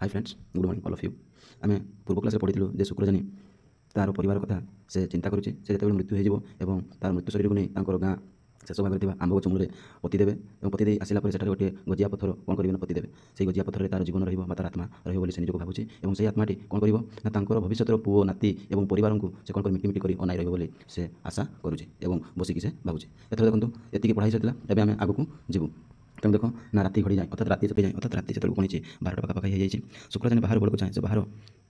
Hi friends, good morning all of you. आम पूर्व class पढ़ी जे शुक्रजनी तार परिवार कथा से चिंता करुचे से जो मृत्यु हो तार मृत्यु शरीर को नहीं गाँ शेष भाग में आंब गच मूल पोतीदेवे और पोती आसला गोटे गजिया पत्थर कौन करेंगे पोतीदेवे से गजिया पत्थर तार जीवन रहा आत्मा रही निजक भावुचे और से आत्माटी कौन कर भविष्य पुओ नाती और परिवार को से कौन कर मिटी कर अनाई रही से आशा करुचे बसिकी से भावुचे एथर देखो ये पढ़ाई सर एवं आम आगू जीवु तेणु देख ना राति घड़ी जाए अर्थात राति जाए अर्थात राति जो पहुँचे 12टा पाखापाखि हो जाए शुक्राचार्य बाहर बड़क चाहे से बाहर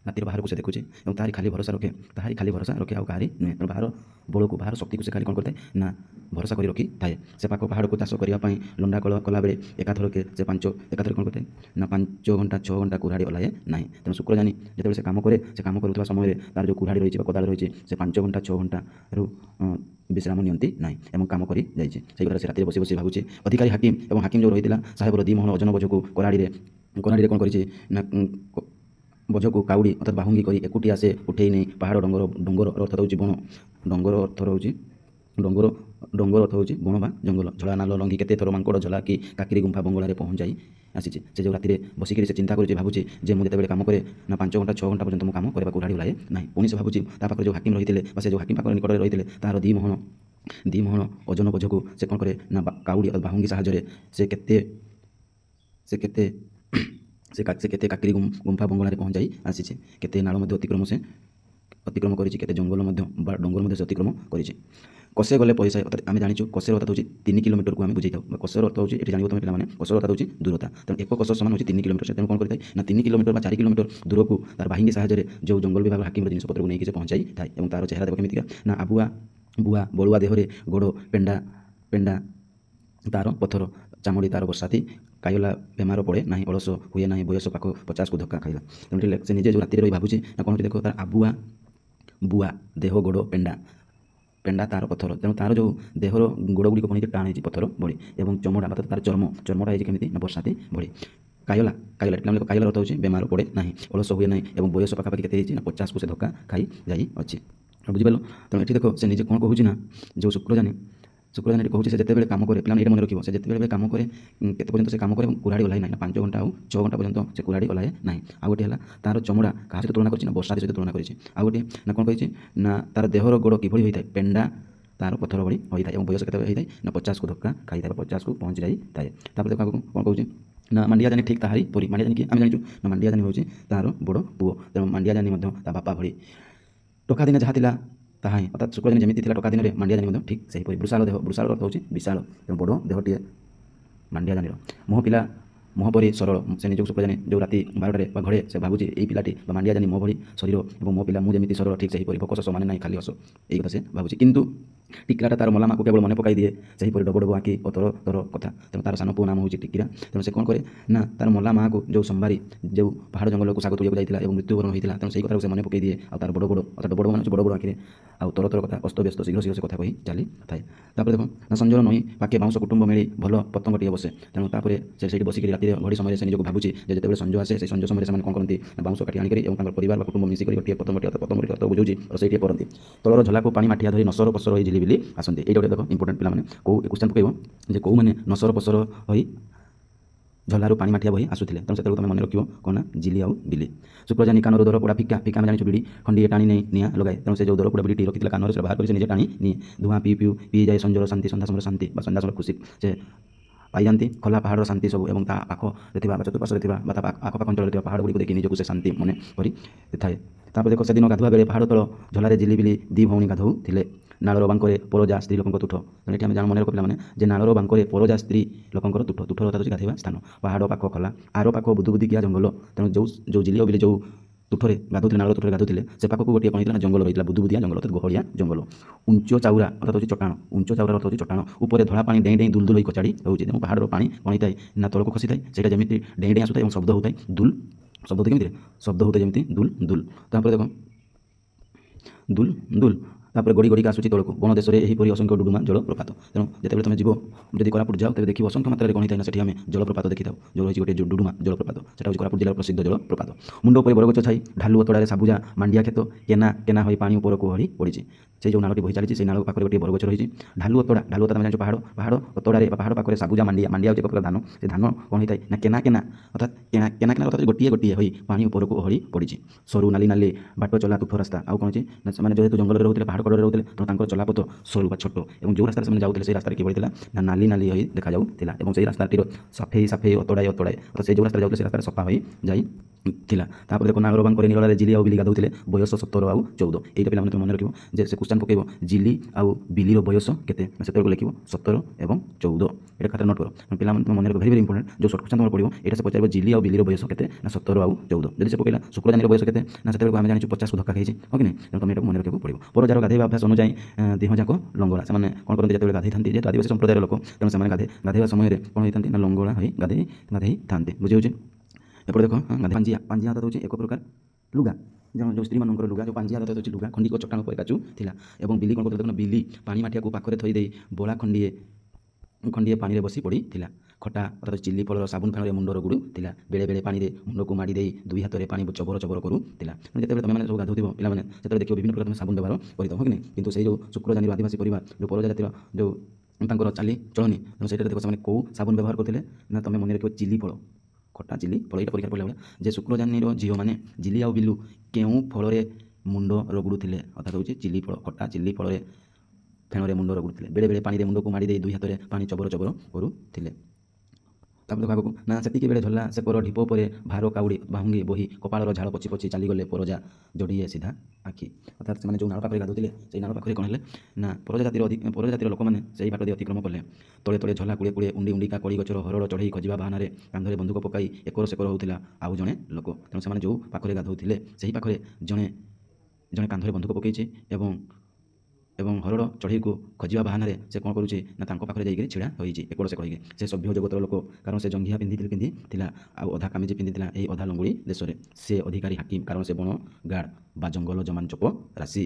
राति बाहर को से देखुचे और तारी खाली भरोसा रखे तारी खाली भरोसा रखे आउ कहारी नुहे तेणु बाहर बड़ को बाहर शक्ति को से खाली कौन करते ना भरोसा कर रखी थाए से पाख पहाड़ को चाष करने लंडा कल कला बेले एकाथरके से एकाथर कौन करते ना 5 घंटा 6 घंटा कुराड़ी ओलाए ना तेणु शुक्रजानी जो कम करुवा समय तार जो कुराड़ी रही कोदाल रही से 5 घंटा 6 घंटा विश्राम नियंती ना एवं कम कर कथा से राति बसी बसी भावुचे अधिकारी हाकिम और हाकिम जो रही साहेबर 2 मोहन ओजन बोझ को कलाड़ी कौन कर बोझ को काउड़ी अर्थात बाहुंगी कर एकुटिया से उठे नहीं पहाड़ डंगर अर्थ हो बण डंगर अर्थ अर्थ हो बण बा जंगल झला नाल लंघी केते थर मांकड़ झला कि काकिरी गुंफा बंगलार पहुँच जाई आसी से जो राति बसिक से चिंता कर भावुचे जे मुझे जिते कम करे ना 5 घंटा 6 घंटा पर्यंत कम करने गाड़ी ओलाए ना पुणी से भावुची पाखे जो हाकिम रही है जो हाकिम पाख निकट रही है तार 2 मोहन ओजन बोझ को से कौन करे ना काउड़ी अर्थात बाहुंगी साहाय्य से केते काकिरी गुंफा बंगलार पहुँच जाई आसी केते नाल अतिक्रम करते जंगल डंगर से अतिक्रम कर कसे गले पैसा अर्थात आम जाचु कसेर अर्थ होची 3 किलोमीटर को आम बुझे कसेर अर्थ होची जान तुम पे कसेर अर्थ होची दूरता तेणु एक कस समान होची 3 किलोमीटर तेणु कौन करते ना 3 किलोमीटर 4 किलोमीटर दूर को तार बाहिंगी साहाय्य जो जंगल विभाग हाकिम जिनपतर को लेकिन पहुँचाई थाए और तार चेहरा देख केमिका ना आबुआ बुआ बड़ुआ देहरे गोड़ पेंडा तार पत्थर चामड़ी तार बसाती कायला बेमार पड़े ना अलस हुए ना बयस पाख 50 को धक्का खाइला तेणु से निजे जो राति रही भावुचे ना कौन देख तार आबुआ बुआ देह गोड़ पेंडा तार पत्थर तेणु तार जो देहर गोड़ गुड़िक पुणी टाण हो पत्थर बड़ी और चमड़ा मतलब तार चर्मटा होती ना बरसाती बड़ी कायला कायला अर्थ हो बेमार पड़े ना अलस हुए ना और बयस पाखापाखि के 50 को से धक्का खाई जाई अच्छी बुझिपाल तेणु ये देख से निजे कौन कहूँ ना जो शुक्रजानी कहूँ से जिते कम करे पे ये मन रखिए से जिते कम करे केते पर्यंत से कम करे कुराड़ी ओलाए ना 5 घंटा 6 घंटा पर्यंत से कुराड़ी ओलाए ना आ गोटे है तार चमड़ा क्या सहित तुलना कर बर्षा सहित तुलना कर गोटे ना कौन कही ना तार देहर गोड़ कि होता है पेंडा तार पत्थर भरी होता है और बयस के होता है ना 50 को धक्का खाई 50 को पहुँच जाए तापर देखो कौन कहूँ ना मांडिया जानी ठीक ताहारी परी मांडिया जानी कि आम जाचु ना मांडिया जानी हूँ तार बड़ पुओ तेणु मांडिया जानी बापा भरी टोका दिन जहाँ था ताहाई अर्थात शुक्रजानी जमी थी टोका दिन में मांडिया जानी ठीक से वृषाल देह वृषाल अर्थ होची विशाल तेणु बड़ देहटे मांडिया जानी मोह पिला मोह परी सरल से निज शुक्रजानी जो राति 12टार घड़े से भावुचे यही पिलाटी मांडिया जानी मो भरी शरीर और मो पिला मुझे सरल ठीक से भोकस समान ना खाली हस यही कथा से भावुचे किंतु टिकराटा तार मलामा को केवल मन पकई दिए से डब डब आँखि और तर तर कथा तेणु तार सान पु नाम होची टिकिरा तेणु से कौन करे ना तार मला माँ को जो सोमवारी जो पहाड़ जंगल को साग तुलिया जाता है मृत्युवरण होता तेणु से कथा से मन पकई दिए और तार बड़ बड़ अर्थात बड़ मान बड़ बड़ आँखि आउ तर तर कथा अस्त व्यस्त शीघ्र शीघ्र से कथा कही चली थाए देख ना संजोर नई पाके बाउंस कुटुंब मिली भल पतंगटे बसे तेणु तापर से बसिक राति घड़ी समय से निजक भावुचे जिते संजो आसे से संजो समय कौन करती बाउंस काटी आनिक और परिवार कुटुंब मिसिक गोटे पतंगटे अर्थ बुझे और से पड़ती तलर झला को पानी माठिया धरी नसर पसर हो झिलिबिली आसती ये देख इंपोर्टेंट पे कौ क्वेश्चन पकड़ कौ मैंने नसर पसर हो झलारू पानी माठिया बही आसुले तेणु से तुम मन रख कौन ना झिली आउ बिली शुक्रजानी कानर दर पोड़ा फिका फिका में जानी बिड़ी खंडी टाणी नहीं निआ लगाए तेणु से जो दर पोड़ा बिड़ी रखी कानर से बाहर कर निजे टाणी निए धुआं पी जाए संजोर शांति सन्ध्या समय शांति सन्ध्या समय खुशी से पाई जाती खोला पहाड़ शांति सब और पाखे चतुर्पार्श्व आखपाख अंचल पहाड़ गुड़ी देखिए निजक से शांति मन कर थाए देख से दिन गाधुआ बेले पहाड़ तल झलारे झिलिबिली 2 भौणी गाधौ थिले नालर बांकरे परोजा स्त्री लोक तुठ तेणु आम जान मन रखा मैंने जे नालर बांकरे परोजा स्त्री लोक तुठ तुठ अर्थात गाधोवा स्थान पहाड़ पाख खोला आर पाख बुदुबुदिकिया जंगल तेणु जो झिलियो बिले जो तुठरे गाधुले नाल तुठरे गाधुले से पाखक गोटे कौन ना जंगल रही बुदुबुदिया जंगल अर्थात गहड़िया जंगल उंच चाउरा अर्थात होची चटाण उंच चाउरा अर्थ होची चटाण ऊपर धड़ा पानी डेई डेई दुल दुल कचाड़ी होची तेणु पहाड़ पानी कौन थाए ना तलक खसी थाए से जमी डेई डेई आसुए और शब्द होता है दुल शब्द होते कमी शब्द होता है जमी दुल दुल तापर देख दुल दुल ତାପରେ ଗଡ଼ି ଗଡ଼ିକା ଆସୁଛି ତଳକୁ। ବଣ ଦେଶରେ ଏହିପରି ଅସଂଖ୍ୟ ଡୁଡୁମା ଜଳପ୍ରପାତ। ତେଣୁ ଯେତେବେଳେ ତୁମେ ଯିବ ଯଦି କୋରାପୁଟ ଯାଅ ତେବେ ଦେଖିବ ଅସଂଖ୍ୟ ମାତ୍ରାରେ କ'ଣ ହେଇଥାଏ ନା ସେଠି ଆମେ ଜଳପ୍ରପାତ ଦେଖିଥାଉ। ଯେଉଁ ରହିଛି ଗୋଟେ ଡୁଡୁମା ଜଳପ୍ରପାତ, ସେଟା ହେଉଛି କୋରାପୁଟ ଜିଲ୍ଲାର ପ୍ରସିଦ୍ଧ ଜଳପ୍ରପାତ। ମୁଣ୍ଡ ଉପରେ ବରଗଛ ଛାଇ, ଢାଲୁ ଅତଡ଼ାରେ ସାବୁଜା ମାଣ୍ଡିଆ କ୍ଷେତ, କେନା କେନା ହୋଇ ପାଣି ଉପରକୁ ହରି ପଡ଼ିଛି। ସେଇ ଯେଉଁ ନାଳଟି ବହି ଚାଲିଛି ସେଇ ନାଳ ପାଖରେ ଗୋଟିଏ ବରଗଛ ରହିଛି। ଢାଲୁ ଅତଡ଼ା ତମେ ଜାଣିଛ ପାହାଡ଼, ପାହାଡ଼ ଅତଡ଼ାରେ ବା ପାହାଡ଼ ପାଖରେ ସାବୁଜା ମାଣ୍ଡିଆ ହେଉଛି ଏକ ପ୍ରକାର ଧାନ। ସେ ଧାନ କ'ଣ ହେଇଥାଏ ନା କେନା କେନା ଅର୍ଥାତ୍ କେନା ଅର୍ଥାତ୍ ଗୋଟିଏ ଗୋଟିଏ ହୋଇ ପାଣି ଉପରକୁ ଓହଳି ପଡ଼ିଛି। ସରୁ ନାଲି ନାଲି ବାଟ ଚଲା ତୁଠ ରାସ୍ତା। ଆଉ କ'ଣ ଅଛି ନା ସେମାନେ ଯେହେତୁ ଜଙ୍ଗଲରେ ରହୁଥିଲେ, ପାହାଡ଼ କଡ଼ରେ ରହୁଥିଲେ, ତେଣୁ ତାଙ୍କର ଚଲାପଥ ସରୁ ବା ଛୋଟ, ଏବଂ ଯେଉଁ ରାସ୍ତାରେ ସେମାନେ ଯାଉଥିଲେ ସେଇ ରାସ୍ତାରେ କିଭଳି ଥିଲା ନା ନାଲି ନାଲି ହୋଇ ଦେଖାଯାଉଥିଲା, ଏବଂ ସେଇ ରାସ୍ତାଟିର ସଫେଇ ଅତଡ଼ାଏ ଅର୍ଥାତ୍ ସେଇ ଯେଉଁ ରାସ୍ତାରେ ଯାଉଥିଲେ ସେ ରାସ୍ତାରେ ସଫା ହୋଇ ଯାଇଥିଲା। ତାପରେ ଦେଖ ନାଗରବାଙ୍କରେ ନିରଳାରେ ଜିଲି ଆଉ ବିଲି ଗାଧୋଉଥିଲେ, ବୟସ 17 ଆଉ 14। ଏଇଟା ପିଲାମାନେ ତୁମେ ମନେ ରଖିବ ଯେ ସେ କ୍ୱେଶ୍ଚନ୍ ପକାଇବ ଜିଲି ଆଉ ବିଲିର ବୟସ କେତେ, ସେତେବେଳକୁ ଲେଖିବ 17 ଏବଂ 14। এটা ଖାତାରେ ନୋଟ୍ କର। ପିଲାମାନେ ତୁମେ ମନେ ରଖିବ, ଭେରି ଇମ୍ପୋର୍ଟାଣ୍ଟ। ଯେଉଁ ସର୍ଟ କ୍ୱେଶ୍ଚନ୍ ତୁମର ପଡ଼ିବ ଏଇଟା ସେ ପଚାରିବ ଜିଲି ଆଉ ବିଲିର ବୟସ କେତେ ନା 17 ଆଉ 14। ଯଦି ସେ ପକାଇଲା ଶୁକ୍ରଜାନିର ବୟସ କେତେ ନା ସେତେବେଳକୁ ଆମେ ଜାଣିଛୁ 50କୁ ଧକ୍କା ଖାଇଛି, ହଁ କି ନାହିଁ? ତେଣୁ ତୁମେ ଏଟାକୁ ମନେ ରଖିବାକୁ ପଡ଼ିବ। ପରଜାର ଗାଧୋଇବା ଅଭ୍ୟାସ ଅନୁଯାୟୀ ଦେହଯାକ ଲଙ୍ଗଳା। ସେମାନେ କ'ଣ କରନ୍ତି ଯେତେବେଳେ ଗାଧୋଇଥାନ୍ତି, ଯେହେତୁ ଆଦିବାସୀ ସମ୍ପ୍ରଦାୟର ଲୋକ, ତେଣୁ ସେମାନେ ଗାଧୋଇବା ସମୟରେ କ'ଣ ହୋଇଥାନ୍ତି ନା ଲଙ୍ଗଳା ହୋଇ ଗାଧୋଇଥାନ୍ତି। ବୁଝିହେଉଛି? ଏପଟେ ଦେଖ ପାଞ୍ଜିଆ ହାତ ହେଉଛି ଏକ ପ୍ରକାର ଲୁଗା, ଯେଉଁ ସ୍ତ୍ରୀମାନଙ୍କର ଲୁଗା, ଯେଉଁ ପାଞ୍ଜିଆ ହାତ ହେଉଛି ଲୁଗା ଖଣ୍ଡିକ ଚଟାଣ ଉପରେ କାଚୁ ଥିଲା। ଏବଂ ବିଲି କ'ଣ କରୁଥିଲା ଦେଖୁନ, ବିଲି ପାଣି ମାଠିଆକୁ ପାଖରେ ଥୋଇ ଦେଇ ବଳା ଖଣ୍ଡିଏ ପାଣିରେ ବସି ପଡ଼ିଥିଲା। ଖଟା ଅର୍ଥାତ୍ ଚିଲି ଫଳର ସାବୁନ ଫେଣରେ ମୁଣ୍ଡ ରଗୁଡ଼ୁ ଥିଲା। ବେଳେ ବେଳେ ପାଣିରେ ମୁଣ୍ଡକୁ ମାଡ଼ି ଦେଇ ଦୁଇ ହାତରେ ପାଣି ଚବର କରୁଥିଲା। ଯେତେବେଳେ ତୁମେମାନେ ସବୁ ଗାଧୋଉଥିବ ପିଲାମାନେ, ସେତେବେଳେ ଦେଖିବ ବିଭିନ୍ନ ପ୍ରକାର ତୁମେ ସାବୁନ ବ୍ୟବହାର କରିଥାଉ, ହଁ କି ନାହିଁ? କିନ୍ତୁ ସେଇ ଯେଉଁ ଶୁକ୍ରଜାନିର ଆଦିବାସୀ ପରିବାର, ଯେଉଁ ପରଜା ଜାତିର ଯେଉଁ ତାଙ୍କର ଚାଲିଚଳଣି, ତେଣୁ ସେଇଟାରେ ଦେଖ ସେମାନେ କେଉଁ ସାବୁନ ବ୍ୟବହାର କରୁଥିଲେ ନା ତୁମେ ମନେ ରଖିବ ଚିଲି ଫଳ, ଖଟା ଚିଲି ଫଳ। ଏଇଟା ପରୀକ୍ଷା ପଡ଼ିଲା ଭଳିଆ ଯେ ଶୁକ୍ରଜାନିର ଝିଅମାନେ ଜିଲି ଆଉ ବିଲୁ କେଉଁ ଫଳରେ ମୁଣ୍ଡ ରଗୁଡ଼ୁଥିଲେ, ଅର୍ଥାତ୍ ହେଉଛି ଚିଲି ଫଳ, ଖଟା ଚିଲି ଫଳରେ ଫେଣରେ ମୁଣ୍ଡ ରଗୁଡ଼ୁଥିଲେ। ବେଳେ ବେଳେ ପାଣିରେ ମୁଣ୍ଡକୁ ମାଡ଼ି ଦେଇ ଦୁଇ ହାତରେ ପାଣି ଚବର କରୁଥିଲେ। ତାପରେ ଆଗକୁ ନା ସେତିକି ବେଳେ ଝଲା ସେପର ଢିପ ଉପରେ ଭାର କାଉଡ଼ି ଭାଙ୍ଗି ବହି କପାଳର ଝାଳ ପୋଛି ପୋଛି ଚାଲିଗଲେ ପରଜା ଯୋଡ଼ିଏ ସିଧା ଆଖି। ଅର୍ଥାତ୍ ସେମାନେ ଯେଉଁ ନାଳ ପାଖରେ ଗାଧୋଉଥିଲେ ସେଇ ନାଳ ପାଖରେ କ'ଣ ହେଲେ ନା ପରଜା ଜାତିର ଲୋକମାନେ ସେହି ବାଟ ଦେଇ ଅତିକ୍ରମ କଲେ। ତଳେ ତଳେ ଝଲା କୁଡ଼େ କୁଡ଼େ ଉଣ୍ଡିକା କଳି ଗଛର ହରଡ଼ ଚଢ଼େଇ ଖୋଜିବା ବାହାନାରେ କାନ୍ଧରେ ବନ୍ଧୁକ ପକାଇ ଏକର ସେକର ହେଉଥିଲା ଆଉ ଜଣେ ଲୋକ। ତେଣୁ ସେମାନେ ଯେଉଁ ପାଖରେ ଗାଧୋଉଥିଲେ ସେହି ପାଖରେ ଜଣେ କାନ୍ଧରେ ବନ୍ଧୁକ ପକାଇଛି ଏବଂ ହରଡ଼ ଚଢ଼େଇକୁ ଖୋଜିବା ବାହାନାରେ ସେ କ'ଣ କରୁଛି ନା ତାଙ୍କ ପାଖରେ ଯାଇକରି ଛିଡ଼ା ହୋଇଛି ଏକଡ଼ ସେକଡ଼ ହୋଇକି। ସେ ସଭ୍ୟ ଜଗତର ଲୋକ, କାରଣ ସେ ଜଙ୍ଘିଆ ପିନ୍ଧିଥିଲା ଆଉ ଅଧା କାମିଜ ପିନ୍ଧିଥିଲା ଏହି ଅଧା ଲଙ୍ଗୁଳି ଦେଶରେ। ସେ ଅଧିକାରୀ ହାକିମ, କାରଣ ସେ ବଣ ଗାର୍ଡ଼ ବା ଜଙ୍ଗଲ ଜମାନ ଚୋପ ରାଶି।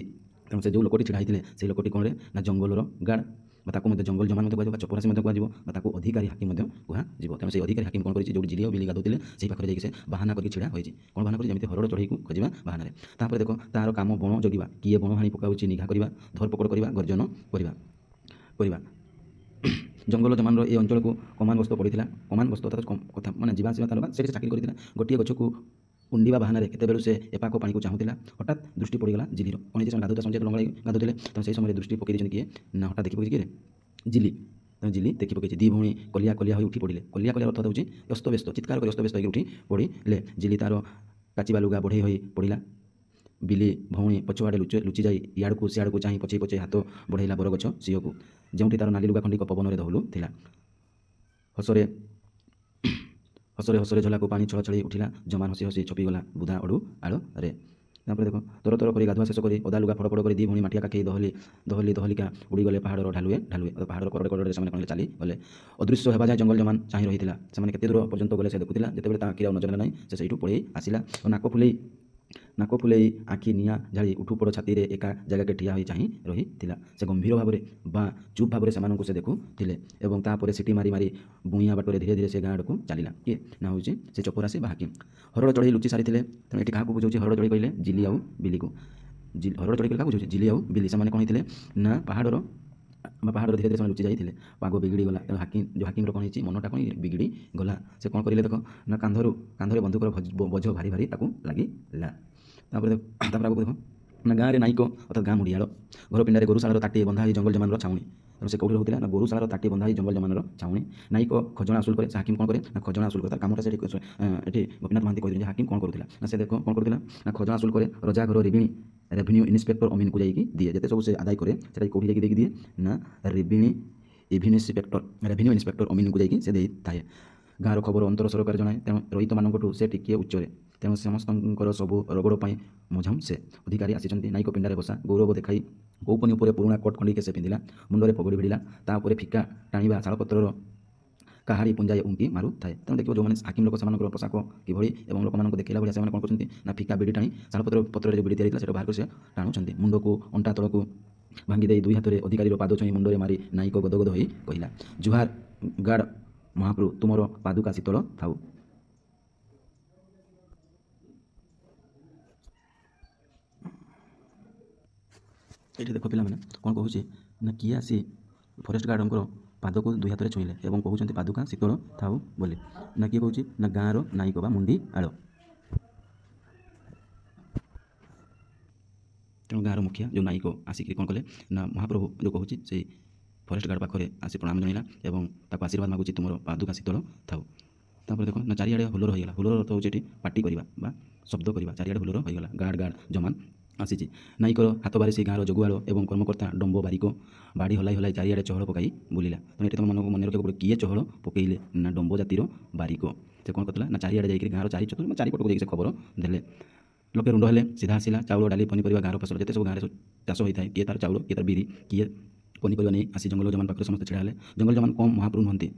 ତେଣୁ ସେ ଯେଉଁ ଲୋକଟି ଛିଡ଼ା ହୋଇଥିଲେ ସେହି ଲୋକଟି କ'ଣରେ ନା ଜଙ୍ଗଲର ଗାର୍ଡ଼, ବା ତାକୁ ମଧ୍ୟ ଜଙ୍ଗଲ ଜମାନ ମଧ୍ୟ କୁହାଯିବ, ବା ଚପରାଶି ମଧ୍ୟ କୁହାଯିବ, ବା ତାକୁ ଅଧିକାରୀ ହାକିମ ମଧ୍ୟ କୁହାଯିବ। ତେଣୁ ସେହି ଅଧିକାରୀ ହାକିମ କ'ଣ କରିଛି, ଯେଉଁଠି ଜିଲି ଆଉ ବିଲି ଗାଧୋଉଥିଲେ ସେହି ପାଖରେ ଯାଇକି ସେ ବାହାନା କରିକି ଛିଡ଼ା ହୋଇଛି। କ'ଣ ବାହାନା କରିଛି? ଯେମିତି ହରଡ଼ ଚଢ଼େଇକୁ ଖୋଜିବା ବାହାନାରେ। ତାପରେ ଦେଖ ତାର କାମ ବଣ ଜଗିବା, କିଏ ବଣ ହାଣି ପକାଉଛି ନିଘା କରିବା, ଧରପକଡ଼ କରିବା, ଗର୍ଜନ କରିବା। ଜଙ୍ଗଲ ଜମାନର ଏ ଅଞ୍ଚଳକୁ କମାନ ଗସ୍ତ ପଡ଼ିଥିଲା। କମାନ ଗସ୍ତ ଅର୍ଥାତ୍ କଥା ମାନେ ଯିବା ଆସିବା ତାର, ସେଠି ଚାକିରି କରିଥିଲା। ଗୋଟିଏ ଗଛକୁ ଉଣ୍ଡିବା ବାହାନାରେ କେତେବେଳୁ ସେ ଏପାଖ ପାଣିକୁ ଚାହୁଁଥିଲା। ହଠାତ୍ ଦୃଷ୍ଟି ପଡ଼ିଗଲା ଜିଲିର। କ'ଣ ହେଇଛି, ସେମାନେ ଗାଧୋଉଥିବା ସମୟରେ ଲଙ୍ଗଳା ଗାଧୋଉଥିଲେ, ତେଣୁ ସେହି ସମୟରେ ଦୃଷ୍ଟି ପକାଇ ଦେଇଛନ୍ତି କିଏ ନା ହଠାତ୍ ଦେଖି ପକାଇଛି କିଏ ଜିଲି। ତେଣୁ ଜିଲି ଦେଖି ପକାଇଛି। ଦୁଇ ଭଉଣୀ କଲିଆ ହୋଇ ଉଠି ପଡ଼ିଲେ। କଲିଆ ଅର୍ଥ ହେଉଛି ଅସ୍ତବ୍ୟସ୍ତ, ଚିତ୍କାର କରି ଅସ୍ତବ୍ୟସ୍ତ ହୋଇକି ଉଠି ପଡ଼ିଲେ। ଜିଲି ତାର କାଚିବା ଲୁଗା ବଢ଼େଇ ହୋଇ ପଡ଼ିଲା। ବିଲି ଭଉଣୀ ପଛଆଡ଼େ ଲୁଚି ଯାଇ ଇଆଡ଼କୁ ସିଆଡ଼କୁ ଚାହିଁ ପଛେଇ ହାତ ବଢ଼େଇଲା ବରଗଛ ସିଂହକୁ, ଯେଉଁଠି ତାର ନାଲି ଲୁଗା ଖଣ୍ଡିକ ପବନରେ ଦୋହଲୁଥିଲା। ହସରେ ଝଲାକୁ ପାଣି ଛଳଛଳି ଉଠିଲା। ଜମାନ ହସି ଛପିଗଲା ବୁଧା ଆଳରେ। ତାପରେ ଦେଖ ତର କରି ଗାଧୁଆ ଶେଷ କରି ଓଦା ଲୁଗା ଫଡ଼ କରି ଦୁଇ ଭଉଣୀ ମାଠିଆ କାଖେଇ ଦହଲିକା ଉଡ଼ିଗଲେ ପାହାଡ଼ର ଢାଲୁଏ। ପାହାଡ଼ର କଡ଼ରେ ସେମାନେ କ'ଣ ଚାଲିଗଲେ। ଅଦୃଶ୍ୟ ହେବା ଯାଏ ଜଙ୍ଗଲ ଜମାନ ଚାହିଁ ରହିଥିଲା। ସେମାନେ କେତେ ଦୂର ପର୍ଯ୍ୟନ୍ତ ଗଲେ ସେ ଦେଖୁଥିଲା। ଯେତେବେଳେ ତା ଆଖିରେ ଆଉ ନଜର ନାହିଁ, ସେ ସେଇଠୁ ପଳେଇ ଆସିଲା ଓ ନାକ ଫୁଲେଇ ଆଖି ନିଆଁ ଝାଳି ଉଠୁପଡ଼ ଛାତିରେ ଏକା ଜାଗାକେ ଠିଆ ହୋଇ ଚାହିଁ ରହିଥିଲା। ସେ ଗମ୍ଭୀର ଭାବରେ ବା ଚୁପ୍ ଭାବରେ ସେମାନଙ୍କୁ ସେ ଦେଖୁଥିଲେ। ଏବଂ ତାପରେ ସିଟି ମାରି ବୁଇଁଆ ବାଟରେ ଧୀରେ ଧୀରେ ସେ ଗାଁ ଆଡ଼କୁ ଚାଲିଲା। କିଏ ନା ହେଉଛି ସେ ଚପରାଶି ବା ହାକିମ। ହରଡ଼ ଚଢ଼େଇ ଲୁଚି ସାରିଥିଲେ। ତେଣୁ ଏଠି କାହାକୁ ବୁଝାଉଛି? ହରଡ଼ ଚଢ଼େଇ କହିଲେ ଜିଲି ଆଉ ବିଲିକୁ। ହରଡ଼ ଚଢ଼େଇ କହିଲେ କାହାକୁ ବୁଝାଉଛି? ଜିଲି ଆଉ ବିଲି। ସେମାନେ କ'ଣ ହେଇଥିଲେ ନା ପାହାଡ଼ର ଧୀରେ ଧୀରେ ସେମାନେ ଲୁଚି ଯାଇଥିଲେ। ପାଗ ବିଗିଡ଼ିଗଲା। ତେଣୁ ହାକିମର କ'ଣ ହେଇଛି, ମନଟା କ'ଣ ବିଗିଡ଼ି ଗଲା। ସେ କ'ଣ କରିଲେ ଦେଖ ନା କାନ୍ଧରେ ବନ୍ଧୁକର ବୋଝ ଭାରି ତାକୁ ଲାଗିଲା। ତାପରେ ଆଗକୁ ଦେଖ ନା ଗାଁରେ ନାଇକ ଅର୍ଥାତ୍ ଗାଁ ମୁଡ଼ିଆଳ ଘର ପିଣ୍ଡାରେ ଗୋରୁଶାଳାର ତାଟିଏ ବନ୍ଧା ହୋଇ ଜଙ୍ଗଲ ଜମାନର ଛାଉଣି। ତେଣୁ ସେ କେଉଁଠି ରହୁଥିଲା ନା ଗୋରୁଶାଳାର ତାଟିଏ ବନ୍ଧା ହୋଇ ଜଙ୍ଗଲ ଜମାନର ଛାଉଣି। ନାଇକ ଖଜଣା ଆସୁଲ କରେ। ସେ ହାକିମ କ'ଣ କରେ ନା ଖଜଣା ଆସୁଲ କରେ। ତାର କାମଟା ସେଠି ଗୋପୀନାଥ ମହାନ୍ତି କହିଥିଲେ ଯେ ହାକିମ କ'ଣ କରୁଥିଲା ନା ସେ ଦେଖ କ'ଣ କରୁଥିଲା ନା ଖଜଣା ଆସୁଲ କରେ। ରଜା ଘର ରେଭିନ୍ୟୁ ଇନ୍ସପେକ୍ଟର ଅମିନକୁ ଯାଇକି ଦିଏ। ଯେତେ ସବୁ ସେ ଆଦାୟ କରେ ସେଟା କେଉଁଠି ଯାଇକି ଦେଇକି ଦିଏ ନା ରେଭିନ୍ୟୁ ଇନ୍ସପେକ୍ଟର ଅମିନକୁ ଯାଇକି ସେ ଦେଇଥାଏ। ଗାଁର ଖବର ଅନ୍ତର ସରକାର ଜଣାଏ। ତେଣୁ ରଇତମାନଙ୍କଠୁ ସେ ଟିକିଏ ଉଚ୍ଚରେ। ତେଣୁ ସମସ୍ତଙ୍କର ସବୁ ରଗଡ଼ ପାଇଁ ମଝାମ୍ ସେ। ଅଧିକାରୀ ଆସିଛନ୍ତି। ନାଇକ ପିଣ୍ଡାରେ ବସା ଗୌରବ ଦେଖାଇ କୌପନି ଉପରେ ପୁରୁଣା କୋଟ୍ ଖଣ୍ଡିକେ ସେ ପିନ୍ଧିଲା। ମୁଣ୍ଡରେ ପଗଡ଼ି ଭିଡ଼ିଲା। ତା ଉପରେ ଫିକା ଟାଣିବା ଶାଳପତ୍ରର କାହାରି ପୁଞ୍ଜାଏ ଉଙ୍କି ମାରୁଥାଏ। ତେଣୁ ଦେଖିବ ଯେଉଁମାନେ ହାକିମ ଲୋକ ସେମାନଙ୍କର ପୋଷାକ କିଭଳି, ଏବଂ ଲୋକମାନଙ୍କୁ ଦେଖିଲା ଭଳିଆ ସେମାନେ କ'ଣ କରୁଛନ୍ତି ନା ଫିକା ବିଡ଼ି ଟାଣି ଶାଳପତ୍ରରେ ଯେଉଁ ବିଡ଼ି ତିଆରି ହେଇଥିଲା ସେଟା ବାହାର କରି ସେ ଟାଣୁଛନ୍ତି। ମୁଣ୍ଡକୁ ଅଣ୍ଟା ତଳକୁ ଭାଙ୍ଗି ଦେଇ ଦୁଇ ହାତରେ ଅଧିକାରୀର ପାଦ ଛୁଇଁ ମୁଣ୍ଡରେ ମାରି ନାୟକ ଗଦଗଦ ହୋଇ କହିଲା, ଜୁହାର ଗାର୍ଡ଼ ମହାପ୍ରଭୁ, ତୁମର ପାଦୁକା ଶୀତଳ ଥାଉ। ଏଇଠି ଦେଖ ପିଲାମାନେ କ'ଣ କହୁଛି ନା କିଏ ଆସି ଫରେଷ୍ଟ ଗାର୍ଡ଼ଙ୍କର ପାଦକୁ ଦୁଇ ହାତରେ ଛୁଇଁଲେ ଏବଂ କହୁଛନ୍ତି ପାଦୁକା ଶୀତଳ ଥାଉ ବୋଲି। ନା କିଏ କହୁଛି ନା ଗାଁର ନାୟକ ବା ମୁଣ୍ଡି ଆଳ। ତେଣୁ ଗାଁର ମୁଖିଆ ଯେଉଁ ନାୟକ ଆସିକି କ'ଣ କଲେ ନା ମହାପ୍ରଭୁ ଯେଉଁ କହୁଛି ସେଇ ଫରେଷ୍ଟ ଗାର୍ଡ଼ ପାଖରେ ଆସି ପ୍ରଣାମ ଜଣାଇଲା ଏବଂ ତାକୁ ଆଶୀର୍ବାଦ ମାଗୁଛି ତୁମର ପାଦୁକା ଶୀତଳ ଥାଉ। ତାପରେ ଦେଖ ନା ଚାରିଆଡ଼େ ହୁଲର ହୋଇଗଲା। ହୁଲର ଅର୍ଥ ହେଉଛି ଏଠି ପାଟି କରିବା ବା ଶବ୍ଦ କରିବା। ଚାରିଆଡ଼େ ହୁଲର ହୋଇଗଲା। ଗାର୍ଡ଼ ଜମାନ ଆସିଛି। ନାୟିକର ହାତ ବାରିସି ଗାଁର ଜଗୁଆଳ ଏବଂ କର୍ମକର୍ତ୍ତା ଡମ୍ବ ବାରିକ ବାଡ଼ି ହଲାଇ ହଲାଇ ଚାରିଆଡ଼େ ଚହଳ ପକାଇ ବୁଲିଲା। ତେଣୁ ଏଠି ତୁମ ମନକୁ ମନେ ରଖିବାକୁ ପଡ଼ିବ କିଏ ଚହଳ ପକାଇଲେ ନା ଡମ୍ବ ଜାତିର ବାରିକ। ସେ କ'ଣ କରିଥିଲା ନା ଚାରିଆଡ଼େ ଯାଇକରି ଗାଁର ଚାରିପଟକୁ ଯାଇକି ସେ ଖବର ଦେଲେ। ଲୋକେ ରୁଣ୍ଡ ହେଲେ। ସିଧା ଆସିଲା ଚାଉଳ ଡାଲି ପନିପରିବା ଗାଁର ଫସଲ ଯେତେ ସବୁ ଗାଁରେ ଚାଷ ହୋଇଥାଏ, କିଏ ତାର ଚାଉଳ, କିଏ ତାର ବିରି, କିଏ ପନିପରିବା ନେଇ ଆସି ଜଙ୍ଗଲ ଜମାନ ପାଖରେ ସମସ୍ତେ ଛିଡ଼ା ହେଲେ। ଜଙ୍ଗଲ ଜମାନ କମ୍ ମହାପ୍ରଭୁ ନୁହନ୍ତି।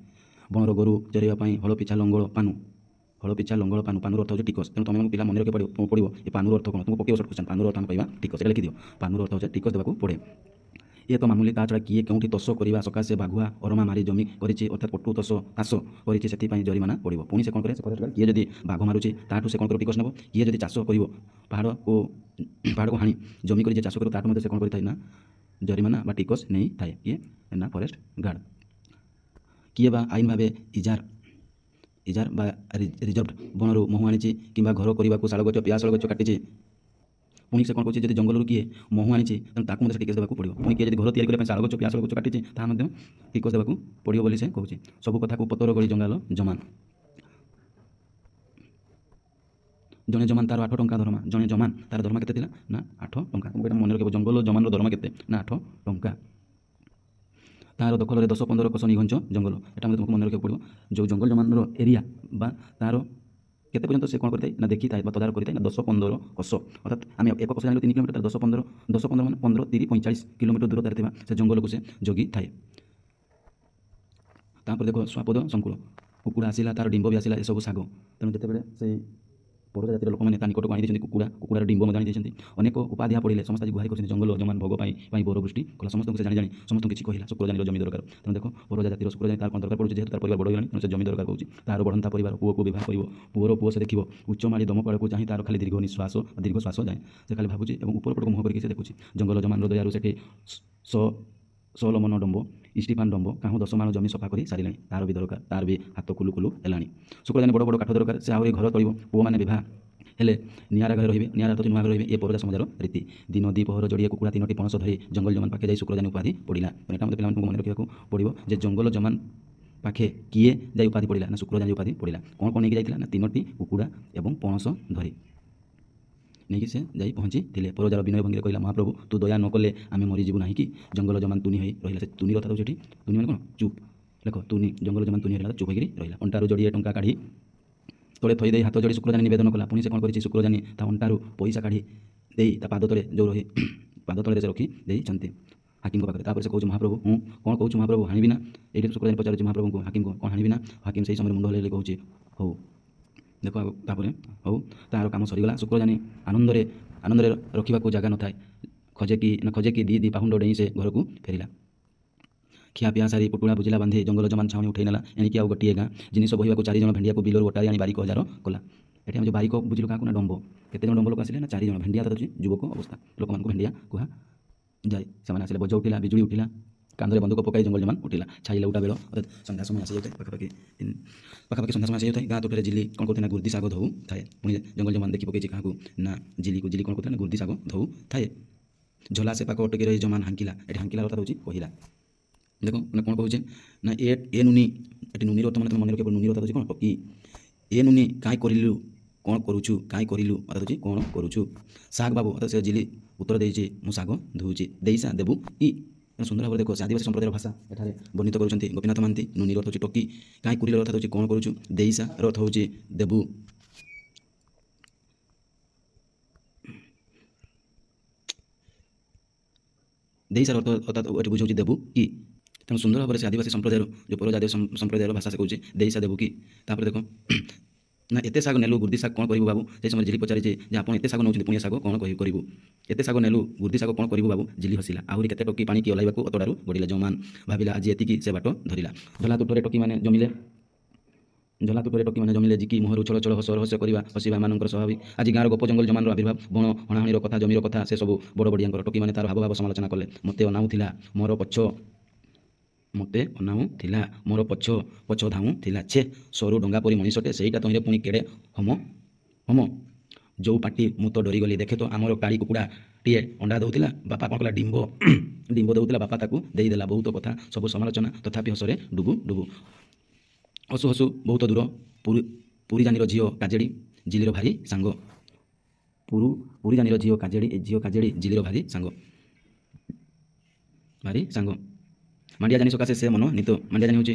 ବଣର ଗୋରୁ ଚରିବା ପାଇଁ ହଳ ପିଛା ଲଙ୍ଗଳ ପାନୁ ପାନୁର ଅର୍ଥ ହେଉଛି ଟିକସ। ତେଣୁ ତୁମମାନଙ୍କୁ ପିଲା ମନେ ରଖିବାକୁ ପଡ଼ିବ ଏ ପାନୁର ଅର୍ଥ କ'ଣ। ତୁମକୁ ପକେଇବ ସର୍ଟ କ୍ୱେଶ୍ଚନ୍। ପାନୁର ଅର୍ଥ ଆମେ ପାଇବା ଟିକସ। ଏଟା ଲେଖିଦିଅ। ପାନୁର ଅର୍ଥ ହେଉଛି ଟିକସ ଦେବାକୁ ପଡ଼େ। ଏ ତ ମାମୁଲି, ତା ଛଡ଼ା କିଏ କେଉଁଠି ତଷ କରିବା ସକାଶେ ବାଘୁଆ ଅରମା ମାରି ଜମି କରିଛି ଅର୍ଥାତ୍ ପଟୁ ଚାଷ କରିଛି ସେଥିପାଇଁ ଜରିମାନା ପଡ଼ିବ। ପୁଣି ସେ କ'ଣ କରେ, ସେ କିଏ ଯଦି ବାଘ ମାରୁଛି ତାଠୁ ସେ କ'ଣ କରିବ ଟିକସ ନେବ। କିଏ ଯଦି ଚାଷ କରିବ ପାହାଡ଼କୁ ହାଣି ଜମି କରି ଯେ ଚାଷ କରିବ ତାଠୁ ମଧ୍ୟ ସେ କ'ଣ କରିଥାଏ ନା ଜରିମାନା ବା ଟିକସ ନେଇଥାଏ। କିଏ ନା ଫରେଷ୍ଟ ଗାର୍ଡ଼। କିଏ ବା ଆଇନ ଭାବେ ଇଜାର ବା ରିଜର୍ଭ ବଣରୁ ମହୁ ଆଣିଛି କିମ୍ବା ଘର କରିବାକୁ ଶାଳଗଛ ପିଆଶାଳ ଗଛ କାଟିଛି। ପୁଣି ସେ କ'ଣ କରୁଛି ଯଦି ଜଙ୍ଗଲରୁ କିଏ ମହୁ ଆଣିଛି ତେଣୁ ତାକୁ ମଧ୍ୟ ଟିକସ ଦେବାକୁ ପଡ଼ିବ। ପୁଣି କିଏ ଯଦି ଘର ତିଆରି କରିବା ପାଇଁ ଶାଳଗଛ ପିଆଶାଳ ଗଛ କାଟିଛି ତାହା ମଧ୍ୟ ଟିକସ ଦେବାକୁ ପଡ଼ିବ ବୋଲି ସେ କହୁଛି। ସବୁ କଥାକୁ ପତର ଗଳି ଜଙ୍ଗାଲ ଜମାନ। ଜଣେ ଜମାନ ତାର 8 ଟଙ୍କା ଦରମା। ଜଣେ ଜମାନ ତାର ଦରମା କେତେ ଥିଲା ନା 8 ଟଙ୍କା। ତୁମକୁ ଏଇଟା ମନେ ରଖିବ। ଜଙ୍ଗଲ ଜମାନର ଦରମା କେତେ ନା 8 ଟଙ୍କା। ତାର ଦଖଲରେ 10-15 କୋଶ ନିଘଞ୍ଚ ଜଙ୍ଗଲ। ଏଟା ମଧ୍ୟ ତୁମକୁ ମନେ ରଖିବାକୁ ପଡ଼ିବ। ଯେଉଁ ଜଙ୍ଗଲ ଜମାନର ଏରିଆ ବା ତାର କେତେ ପର୍ଯ୍ୟନ୍ତ ସେ କ'ଣ କରିଥାଏ ନା ଦେଖିଥାଏ ବା ତଦାରଖ କରିଥାଏ ନା 10-15 କୋଶ। ଅର୍ଥାତ୍ ଆମେ ଏକ କୋଶ ଜାଣିଲୁ 3 କିଲୋମିଟର, ତାର 10-15 ମାନେ 15, 30, 45 କିଲୋମିଟର ଦୂରତାରେ ଥିବା ସେ ଜଙ୍ଗଲକୁ ସେ ଜଗିଥାଏ। ତାପରେ ଦେଖ ସ୍ୱାପଦ ସଂକୁଳ। କୁକୁଡ଼ା ଆସିଲା, ତାର ଡିମ୍ବ ବି ଆସିଲା, ଏସବୁ ଶାଗ। ତେଣୁ ଯେତେବେଳେ ସେଇ ପରଜା ଜାତିର ଲୋକମାନେ ତା ନିକଟକୁ ଆଣିଦେଇଛନ୍ତି କୁକୁଡ଼ାର ଡିମ୍ବ ମଧ୍ୟ ଆଣିଦେଇଛନ୍ତି। ଅନେକ ଉପାଧ୍ୟାୟ ପଡ଼ିଲେ। ସମସ୍ତେ ଆଜି ଗୁହାରି କରିଛନ୍ତି ଜଙ୍ଗଲ ଜମାନ ଭୋଗ ପାଇଁ ବର ବୃଷ୍ଟି କଲା। ସମସ୍ତଙ୍କୁ ସେ ଜାଣି ସମସ୍ତଙ୍କୁ କିଛି କହିଲା। ଶୁକ୍ରଜାନୀର ଜମି ଦରକାର। ତେଣୁ ଦେଖ ପରଜା ଜାତିର ଶୁକ୍ରଜାନୀ ତାର କ'ଣ ଦରକାର ପଡ଼ୁଛି, ଯେହେତୁ ତାର ପରିବାର ବଡ଼ ହୋଇଗଲାଣି ତେଣୁ ସେ ଜମି ଦରକାର କହୁଛି। ତାର ବଢ଼ନ୍ତା ପରିବାର ପୁଅକୁ ବିବାହ କରିବ। ପୁଅର ପୁଅ ସେ ଦେଖିବ। ଉଚ୍ଚ ମାଳି ଦମକଳକୁ ଚାହିଁ ତାର ଖାଲି ଦୀର୍ଘ ଶ୍ୱାସ ଯାଏ। ସେ ଖାଲି ଭାବୁଛି ଏବଂ ଉପର ପଟକୁ ମୁହଁ କରିକି ସେ ଦେଖୁଛି। ଜଙ୍ଗଲ ଜମାନର ଦୟାରୁ ସେଠି ସୋଲମନ ଡମ୍ବ ଇଷ୍ଟିଫାନ ଡମ୍ବ କାହୁଁ 10 ମାଣ ଜମି ସଫା କରି ସାରିଲାଣି। ତାର ବି ଦରକାର, ତାର ବି ହାତ କୁଲୁ ହେଲାଣି। ଶୁକ୍ରଜାନୀ ବଡ଼ କାଠ ଦରକାର। ସେ ଆହୁରି ଘର ତଳିବ। ପୁଅମାନେ ବିବାହ ହେଲେ ନିଆରା ଘରେ ରହିବେ। ନିଆରା ଅର୍ଥ ନୂଆ ଘରେ ରହିବେ। ଏ ପରଜା ସମାଜର ରୀତି। ଦିନ ଦ୍ୱିପହର ଯୋଡ଼ିଏ କୁକୁଡ଼ା 3ଟି ପଣସ ଧରି ଜଙ୍ଗଲ ଜମାନ ପାଖେ ଯାଇ ଶୁକ୍ରଜାନୀ ଉପାଧି ପଡ଼ିଲା। ଏଟା ମଧ୍ୟ ପିଲାମାନଙ୍କୁ ମନେ ରଖିବାକୁ ପଡ଼ିବ ଯେ ଜଙ୍ଗଲ ଜମାନ ପାଖେ କିଏ ଯାଇ ଉପାଧି ପଡ଼ିଲା ନା ଶୁକ୍ରଜାନୀ ଉପାଧି ପଡ଼ିଲା। କ'ଣ ନେଇକି ଯାଇଥିଲା ନା 3ଟି କୁକୁଡ଼ା ଏବଂ ପଣସ ଧରି ନେଇକି ସେ ଯାଇ ପହଞ୍ଚିଥିଲେ। ପରଜାର ବିନୟ ଭଙ୍ଗୀରେ କହିଲା, ମହାପ୍ରଭୁ ତୁ ଦୟା ନ କଲେ ଆମେ ମରିଯିବୁ ନାହିଁ କି। ଜଙ୍ଗଲ ଜମାନ ତୁନି ହୋଇ ରହିଲା। ସେ ତୁନି କଥା ହେଉଛି ଏଠି। ତୁନି ମାନେ କ'ଣ ଚୁପ୍। ଲେଖ ତୁନି। ଜଙ୍ଗଲ ଜମାନ ତୁନି ରହିଲା, ଚୁପ୍ ହୋଇକରି ରହିଲା। ଅଣ୍ଟାରୁ ଯୋଡ଼ିଏ ଟଙ୍କା କାଢ଼ି ତଳେ ଥୋଇ ଦେଇ ହାତ ଯୋଡ଼ି ଶୁକ୍ରଜାନୀ ନିବେଦନ କଲା। ପୁଣି ସେ କ'ଣ କରିଛି, ଶୁକ୍ରଜାନୀ ତା ଅଣ୍ଟାରୁ ପଇସା କାଢ଼ି ଦେଇ ତା ପାଦ ତଳେ ପାଦ ତଳରେ ସେ ରଖି ଦେଇଛନ୍ତି ହାକିମଙ୍କ ପାଖରେ। ତାପରେ ସେ କହୁଛି, ମହାପ୍ରଭୁ ମୁଁ କ'ଣ କହୁଛୁ ମହାପ୍ରଭୁ ହାଣିବି ନା। ଏଇଠି ଶୁକ୍ରଜାନୀ ପଚାରୁଛି ମହାପ୍ରଭୁଙ୍କୁ, ହାକିମଙ୍କୁ କ'ଣ ହାଣିବି ନା। ହାକିମ ସେହି ସମୟରେ ମୁଣ୍ଡ ହଲେଇ କହୁଛି ହଉ। ଦେଖ ତାପରେ ହଉ। ତାର କାମ ସରିଗଲା। ଶୁକ୍ରଜାନୀ ଆନନ୍ଦରେ ରଖିବାକୁ ଜାଗା ନଥାଏ। ଖଜେ କି ଦି ପାହୁଣ୍ଡ ଡେଇଁ ସେ ଘରକୁ ଫେରିଲା। ଖିଆ ପିଆ ସାରି ପୁଟୁଳା ବୁଜିଲା ବାନ୍ଧି ଜଙ୍ଗଲ ଜମାନ ଛାଉଣି ଉଠାଇ ନେଲା। ଏଣିକି ଆଉ ଗୋଟିଏ ଗାଁ। ଜିନିଷ ବୋହିବାକୁ 4 ଜଣ ଭେଣ୍ଡିଆକୁ ବିଲରୁ ଅଟାଇ ଆଣି ବାରିକ ହଜାର କଲା। ଏଠି ଆମେ ଯେଉଁ ବାରିକ ବୁଝିଲୁ କାହାକୁ ନା ଡମ୍ବ। କେତେ ଜଣ ଡମ୍ବ ଲୋକ ଆସିଲେ ନା 4 ଜଣ। ଭେଣ୍ଡିଆ ତ ଯୁବକ ଅବସ୍ଥା ଲୋକମାନଙ୍କୁ ଭେଣ୍ଡିଆ କୁହାଯାଏ। ସେମାନେ ଆସିଲେ। ବଜ ଉଠିଲା, ବିଜୁଳି ଉଠିଲା, କାନ୍ଧରେ ବନ୍ଧୁକ ପକାଇ ଜଙ୍ଗଲ ଜମାନ ଉଠିଲା। ଛାଇ ଲେଉଟା ବେଳ ଅର୍ଥାତ୍ ସନ୍ଧ୍ୟା ସମୟ ଆସିଯାଉଥାଏ। ପାଖାପାଖି ସନ୍ଧ୍ୟା ସମୟ ଆସିଯାଉଥାଏ। ଗାଁ ତୋଠରେ ଜିଲି କ'ଣ କରୁଥାଏ ନା ଗୁର୍ଦି ଶାଗ ଧୋଉ ଥାଏ। ପୁଣି ଜଙ୍ଗଲ ଜମାନ ଦେଖି ପକାଇଛି କାହାକୁ ନା ଜିଲି କ'ଣ କରୁଥାଏ ନା ଗୁର୍ଦି ଶାଗ ଧୋଉ ଥାଏ। ଝୋଲା ସେ ପାଖ ଅଟକି ରହି ଜମାନ ହାଙ୍କିଲା। ଏଠି ହାଙ୍କିଲା ଅର୍ଥାତ୍ ହେଉଛି କହିଲା। ଦେଖ ମାନେ କ'ଣ କହୁଛେ ନା ଏ ନୁନି। ଏଠି ନୁନିର ଅର୍ଥ ମାନେ ତୁମେ ମନେ ରଖିବ। ନୁନିର ଅର୍ଥ ହେଉଛି କ'ଣ ଟକି। ଏ ନୁନି କାଇଁ କରିଲୁ କ'ଣ କରୁଛୁ, କାଇଁ କରିଲୁ ଅର୍ଥାତ୍ ହେଉଛି କ'ଣ କରୁଛୁ। ଶାଗ ବାବୁ ଅର୍ଥାତ୍ ସେ ଜିଲି ଉତ୍ତର ଦେଇଛି ମୁଁ ଶାଗ ଧୋଉଛି। ଦେଇସା ଦେବୁ ଇ। ସୁନ୍ଦର ଭାବରେ ଦେଖ ସେ ଆଦିବାସୀ ସମ୍ପ୍ରଦାୟର ଭାଷା ଏଠାରେ ବର୍ଣ୍ଣିତ କରୁଛନ୍ତି ଗୋପୀନାଥ ମହାନ୍ତି। ନୁନିର ଅର୍ଥ ହେଉଛି ଟକି। କାଇଁ କରିଲୁ ଅର୍ଥାତ୍ ହେଉଛି କ'ଣ କରୁଛୁ। ଦେଇସାର ଅର୍ଥ ହେଉଛି ଦେବୁ। ଦେଇସାର ଅର୍ଥ ଅର୍ଥାତ୍ ଏଠି ବୁଝାଉଛି ଦେବୁ କି। ତେଣୁ ସୁନ୍ଦର ଭାବରେ ସେ ଆଦିବାସୀ ସମ୍ପ୍ରଦାୟର ଯେଉଁ ପରଜାତୀୟ ସମ୍ପ୍ରଦାୟର ଭାଷା ସେ କହୁଛି ଦେଇସା ଦେବୁ କି। ତାପରେ ଦେଖ ନା ଏତେ ଶାଗ ନେଲୁ ଗୁର୍ଦି ଶାଗ କ'ଣ କରିବୁ ବାବୁ? ସେହି ସମୟରେ ଝିଲି ପଚାରିଛି ଯେ ଆପଣ ଏତେ ଶାଗ ନେଉଛନ୍ତି ପୁଣି ଏ ଶାଗ କ'ଣ କରିବୁ? ଏତେ ଶାଗ ନେଲୁ ଗୁର୍ଦି ଶାଗ କ'ଣ କରିବୁ ବାବୁ? ଝିଲି ହସିଲା। ଆହୁରି କେତେ ଟୋକି ପାଣିକି ଓହ୍ଲାଇବାକୁ ଅତଡ଼ାରୁ ଗଡ଼ିଲେ। ଜମାନ୍ ଭାବିଲା ଆଜି ଏତିକି ସେ ବାଟ ଧରିଲା। ଝୋଲା ତୁଠରେ ଟୋକିମାନେ ଜମିଲେ ଜିକି ମୁହଁରୁ ଛଳ ଛଳ ହସ ରହସ୍ୟ ହସିବା ଏମାନଙ୍କର ସ୍ୱାଭାବିକ। ଆଜି ଗାଁର ଗୋପ ଜଙ୍ଗଲ ଜମାନର ଆବିର୍ଭାବ, ବଣ ହଣାହଣିର କଥା, ଜମିର କଥା, ସେ ସବୁ ବଡ଼ ବଡ଼ିଆଙ୍କର। ଟୋକିମାନେ ତାର ହାବଭାବ ସମାଲୋଚନା କଲେ। ମୋତେ ଅନାଉଥିଲା ମୋର ପଛ ଧାଉଁଥିଲା। ଛେ ସରୁ ଡଙ୍ଗା ପରି ମଣିଷଟେ, ସେଇଟା ତହିଁରେ ପୁଣି କେଡ଼େ ହମ ଯୋଉ ପାଟି। ମୁଁ ତ ଡରିଗଲି। ଦେଖେ ତ ଆମର କାଳି କୁକୁଡ଼ାଟିଏ ଅଣ୍ଡା ଦେଉଥିଲା। ବାପା କ'ଣ କଲା? ଡିମ୍ବ ଦେଉଥିଲା। ବାପା ତାକୁ ଦେଇଦେଲା। ବହୁତ କଥା, ସବୁ ସମାଲୋଚନା, ତଥାପି ହସରେ ଡୁବୁ। ହସୁ ବହୁତ ଦୂର। ପୁରୀଜାନିର ଝିଅ କାଜେଡ଼ି ଝିଲିର ଭାରି ସାଙ୍ଗ। ପୁରୀଜାନିର ଝିଅ କାଜେଡ଼ି ଝିଲିର ଭାରି ସାଙ୍ଗ। ମାଣ୍ଡିଆ ଜାନି ସକାଶେ ସେ ମନୋନୀତ। ମାଣ୍ଡିଆ ଜାନି ହେଉଛି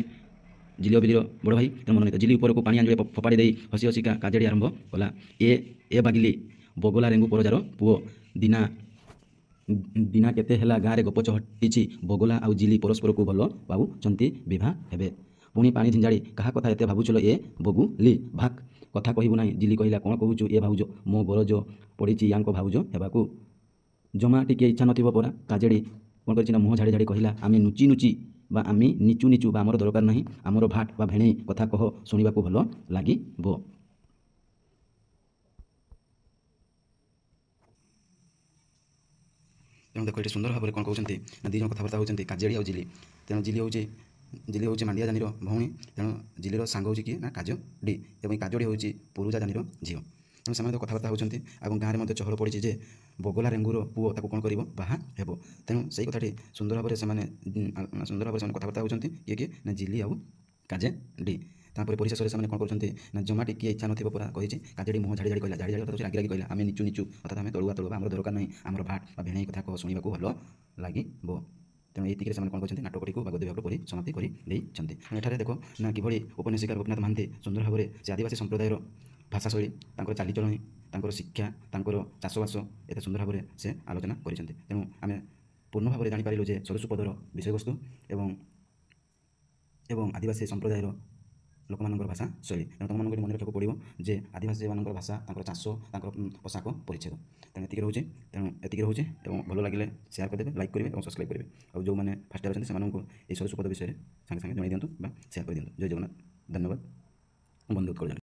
ଝିଲିର ବିଲିର ବଡ଼ ଭାଇ, ତେଣୁ ମନୋନୀତ। ଝିଲି ଉପରକୁ ପାଣି ଆଞ୍ଜୁଳି ଫୋପାଡ଼ି ଦେଇ ହସିକା କାଜେଡ଼ି ଆରମ୍ଭ କଲା। ଏ ବାଗିଲି ବଗଲା ରେଙ୍ଗୁ ପରଜାର ପୁଅ। ଦିନା କେତେ ହେଲା ଗାଁରେ ଗପ ଚହଟିଛି। ବଗଲା ଆଉ ଝିଲି ପରସ୍ପରକୁ ଭଲ ପାଉଛନ୍ତି, ବିଭା ହେବେ। ପୁଣି ପାଣି ଝିଞ୍ଜାଡ଼ି। କାହା କଥା ଏତେ ଭାବୁଛୁଲ ଏ ବଗୁଲି? ଭାକ୍, କଥା କହିବୁ ନାହିଁ? ଝିଲି କହିଲା। କ'ଣ କହୁଛୁ? ଏ ଭାଉଜ ମୋ ଗରଜ ପଡ଼ିଛି ୟାଙ୍କ ଭାଉଜ ହେବାକୁ। ଜମା ଟିକେ ଇଚ୍ଛା ନଥିବ ପରା? କାଜେଡ଼ି କ'ଣ କରିଛି ନା ମୁହଁ ଝାଡ଼ି କହିଲା। ଆମେ ନିଚୁ ବା ଆମର ଦରକାର ନାହିଁ। ଆମର ଭାଟ ବା ଭେଣେଇ କଥା କହ, ଶୁଣିବାକୁ ଭଲ ଲାଗିବ। ତେଣୁ ଦେଖ ଏଠି ସୁନ୍ଦର ଭାବରେ କ'ଣ କହୁଛନ୍ତି ନା ଦୁଇ ଜଣ କଥାବାର୍ତ୍ତା ହେଉଛନ୍ତି, କାଜେଡ଼ି ଆଉ ଝିଲି। ତେଣୁ ଝିଲି ହେଉଛି ମାଣ୍ଡିଆ ଜାନିର ଭଉଣୀ। ତେଣୁ ଝିଲିର ସାଙ୍ଗ ହେଉଛି କିଏ? ନା କାଜଡ଼ି। ଏବଂ କାଜଡ଼ି ହେଉଛି ପୁରୁଜା ଜାନିର ଝିଅ। ତେଣୁ ସେମାନେ ତ କଥାବାର୍ତ୍ତା ହେଉଛନ୍ତି। ଏବଂ ଗାଁରେ ମଧ୍ୟ ଚହଳ ପଡ଼ିଛି ଯେ ବଗଲା ରେଙ୍ଗୁର ପୁଅ ତାକୁ କ'ଣ କରିବ? ବାହା ହେବ। ତେଣୁ ସେଇ କଥାଟି ସୁନ୍ଦର ଭାବରେ ସେମାନେ କଥାବାର୍ତ୍ତା ହେଉଛନ୍ତି। କିଏ? ନା ଝିଲି ଆଉ କାଜେଡ଼ି। ତାପରେ ପରିଶେଷରେ ସେମାନେ କ'ଣ କରୁଛନ୍ତି ନା ଜମା ଟିକିଏ ଇଚ୍ଛା ନଥିବ ପରା କହିଛି। କାଜେଡ଼ି ମୁହଁ ଝାଡ଼ି କହିଲା। ଝାଡ଼ି ଅର୍ଥାତ୍ ରାଗି କହିଲା। ଆମେ ନିଚୁ ଅର୍ଥାତ୍ ଆମେ ତଳୁଆ ଆମର ଦରକାର ନାହିଁ। ଆମର ଭାଟ ବା ଭେଣେଇ କଥା କହ, ଶୁଣିବାକୁ ଭଲ ଲାଗିବ। ତେଣୁ ଏଇତିକିରେ ସେମାନେ କ'ଣ କରିଛନ୍ତି? ନାଟକଟିକୁ ବା ଗଦ୍ୟ ବିଭାଗକୁ ସମାପ୍ତି କରି ଦେଇଛନ୍ତି। ଏଠାରେ ଦେଖ ନା କିଭଳି ଉପନ୍ୟାସିକା ଗୋପୀନାଥ ମହାନ୍ତି ସୁନ୍ଦର ଭାବରେ ସେ ଆଦିବାସୀ ସମ୍ପ୍ରଦାୟର ଭାଷାଶୈଳୀ, ତାଙ୍କର ଚାଲିଚଳଣି, ତାଙ୍କର ଶିକ୍ଷା, ତାଙ୍କର ଚାଷବାସ ଏତେ ସୁନ୍ଦର ଭାବରେ ସେ ଆଲୋଚନା କରିଛନ୍ତି। ତେଣୁ ଆମେ ପୂର୍ଣ୍ଣ ଭାବରେ ଜାଣିପାରିଲୁ ଯେ ସରସ୍ୱପଦର ବିଷୟବସ୍ତୁ ଏବଂ ଆଦିବାସୀ ସମ୍ପ୍ରଦାୟର ଲୋକମାନଙ୍କର ଭାଷା ଶୈଳୀ। ତେଣୁ ତୁମମାନଙ୍କୁ ମନେ ରଖିବାକୁ ପଡ଼ିବ ଯେ ଆଦିବାସୀମାନଙ୍କର ଭାଷା, ତାଙ୍କର ଚାଷ, ତାଙ୍କର ପୋଷାକ ପରିଚ୍ଛେଦ। ତେଣୁ ଏତିକି ରହୁଛି ଏବଂ ଭଲ ଲାଗିଲେ ସେୟାର କରିଦେବେ, ଲାଇକ୍ କରିବେ ଏବଂ ସବସ୍କ୍ରାଇବ୍ କରିବେ। ଆଉ ଯେଉଁମାନେ ଫାଷ୍ଟ ଇୟର ଅଛନ୍ତି ସେମାନଙ୍କୁ ଏହି ସରସ୍ୱପଦ ବିଷୟରେ ସାଙ୍ଗେ ଜଣାଇ ଦିଅନ୍ତୁ ବା ସେୟାର କରିଦିଅନ୍ତୁ। ଜୟ ଜଗନ୍ନାଥ। ଧନ୍ୟବାଦ। ବନ୍ଧୁ ଉତ୍କଳ।